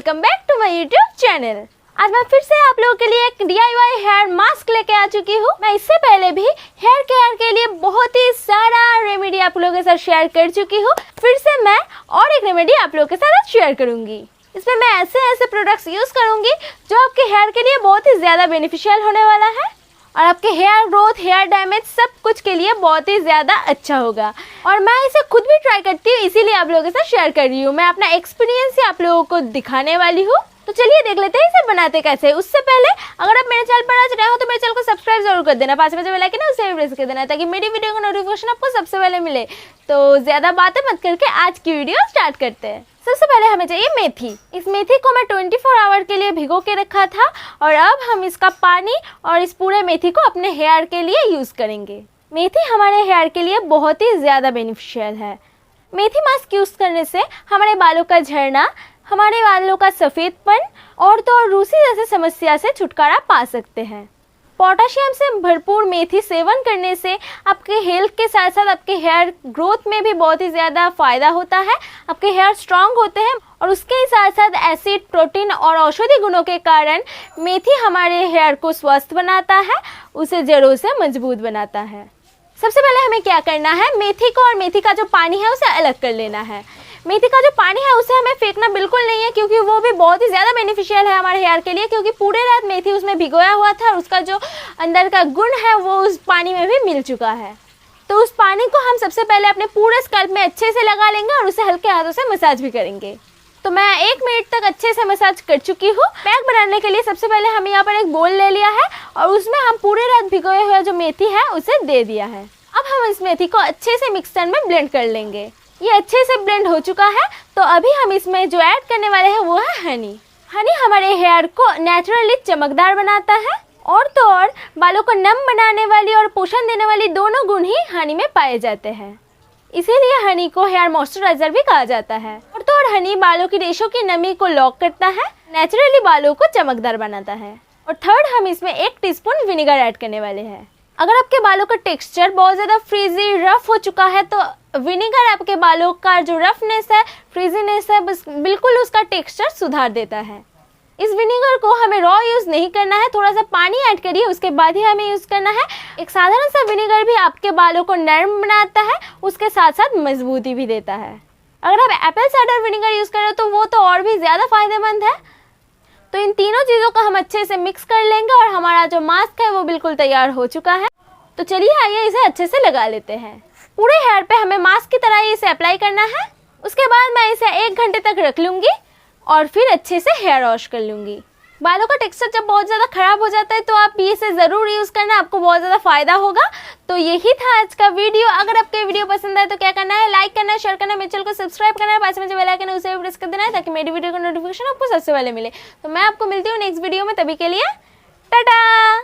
Welcome back to my YouTube channel. आज मैं फिर से आप लोगों के लिए एक DIY हेयर मास्क लेके आ चुकी हूँ। मैं इससे पहले भी हेयर केयर के लिए बहुत ही सारा रेमेडी आप लोगों के साथ शेयर कर चुकी हूँ। फिर से मैं और एक रेमेडी आप लोगों के साथ शेयर करूंगी। इसमें मैं ऐसे प्रोडक्ट्स यूज करूंगी जो आपके हेयर के लिए बहुत ही ज्यादा बेनिफिशियल होने वाला है और आपके हेयर ग्रोथ, हेयर डैमेज सब कुछ के लिए बहुत ही ज़्यादा अच्छा होगा। और मैं इसे खुद भी ट्राई करती हूँ, इसीलिए आप लोगों के साथ शेयर कर रही हूँ। मैं अपना एक्सपीरियंस ही आप लोगों को दिखाने वाली हूँ। तो चलिए देख लेते हैं इसे बनाते कैसे। उससे पहले अगर आप मेरे चैनल पर आज रहे हो तो मेरे चैनल को सब्सक्राइब जरूर कर देना, 5 बजे वाला के ना उसे भी प्रेस कर देना ताकि मेरी वीडियो का नोटिफिकेशन आपको सबसे पहले मिले। तो ज़्यादा बातें मत करके आज की वीडियो स्टार्ट करते हैं। सबसे पहले हमें चाहिए मेथी। इस मेथी को मैं 24 आवर के लिए भिगो के रखा था और अब हम इसका पानी और इस पूरे मेथी को अपने हेयर के लिए यूज़ करेंगे। मेथी हमारे हेयर के लिए बहुत ही ज़्यादा बेनिफिशियल है। मेथी मास्क यूज़ करने से हमारे बालों का झड़ना, हमारे बालों का सफ़ेदपन और तो और रूसी जैसे समस्या से छुटकारा पा सकते हैं। पोटेशियम से भरपूर मेथी सेवन करने से आपके हेल्थ के साथ साथ आपके हेयर ग्रोथ में भी बहुत ही ज़्यादा फ़ायदा होता है। आपके हेयर स्ट्रांग होते हैं और उसके साथ साथ एसिड, प्रोटीन और औषधि गुणों के कारण मेथी हमारे हेयर को स्वस्थ बनाता है, उसे जड़ों से मजबूत बनाता है। सबसे पहले हमें क्या करना है, मेथी को और मेथी का जो पानी है उसे अलग कर लेना है। मेथी का जो पानी है उसे हमें फेंकना बिल्कुल नहीं है, क्योंकि वो भी बहुत ही ज़्यादा बेनिफिशियल है हमारे हेयर के लिए, क्योंकि पूरे रात मेथी उसमें भिगोया हुआ था और उसका जो अंदर का गुण है वो उस पानी में भी मिल चुका है। तो उस पानी को हम सबसे पहले अपने पूरे स्कल्प में अच्छे से लगा लेंगे और उसे हल्के हाथों से मसाज भी करेंगे। तो मैं 1 मिनट तक अच्छे से मसाज कर चुकी हूँ। पैक बनाने के लिए सबसे पहले हम यहाँ पर एक बोल ले लिया है और उसमें हम पूरे रात भिगोए हुए जो मेथी है उसे दे दिया है। अब हम इस मेथी को अच्छे से मिक्सर में ब्लेंड कर लेंगे। ये अच्छे से ब्लेंड हो चुका है। तो अभी हम इसमें जो ऐड करने वाले हैं वो है हनी। हनी हमारे हेयर को नेचुरली चमकदार बनाता है और तो और बालों को नम बनाने वाली और पोषण देने वाली दोनों गुण ही हनी में पाए जाते हैं। इसीलिए हनी को हेयर मॉइस्चराइजर भी कहा जाता है। और तो और हनी बालों की रेशों की नमी को लॉक करता है, नेचुरली बालों को चमकदार बनाता है। और थर्ड, हम इसमें 1 टीस्पून विनेगर ऐड करने वाले हैं। अगर आपके बालों का टेक्सचर बहुत ज़्यादा फ्रीजी, रफ हो चुका है तो विनेगर आपके बालों का जो रफनेस है, फ्रीजीनेस है, बस बिल्कुल उसका टेक्सचर सुधार देता है। इस विनेगर को हमें रॉ यूज़ नहीं करना है, थोड़ा सा पानी ऐड करिए उसके बाद ही हमें यूज़ करना है। एक साधारण सा विनेगर भी आपके बालों को नरम बनाता है, उसके साथ साथ मजबूती भी देता है। अगर आप एप्पल साइडर विनेगर यूज़ करें तो वो तो और भी ज़्यादा फायदेमंद है। तो इन तीनों चीज़ों को हम अच्छे से मिक्स कर लेंगे और हमारा जो मास्क है वो बिल्कुल तैयार हो चुका है। तो चलिए आइए इसे अच्छे से लगा लेते हैं। पूरे हेयर पे हमें मास्क की तरह ही इसे अप्लाई करना है। उसके बाद मैं इसे 1 घंटे तक रख लूँगी और फिर अच्छे से हेयर वॉश कर लूँगी। बालों का टेक्सचर जब बहुत ज़्यादा ख़राब हो जाता है तो आप इसे ज़रूर यूज़ करना, आपको बहुत ज़्यादा फ़ायदा होगा। तो यही था आज का वीडियो। अगर आपके वीडियो पसंद आए तो क्या करना है, लाइक करना है, शेयर करना है, मेरे चैनल को सब्सक्राइब करना है, 5 बजे बेल आइकन है उसे भी प्रेस कर देना है ताकि मेरी वीडियो का नोटिफिकेशन आपको सबसे पहले मिले। तो मैं आपको मिलती हूँ नेक्स्ट वीडियो में, तभी के लिए टाटा।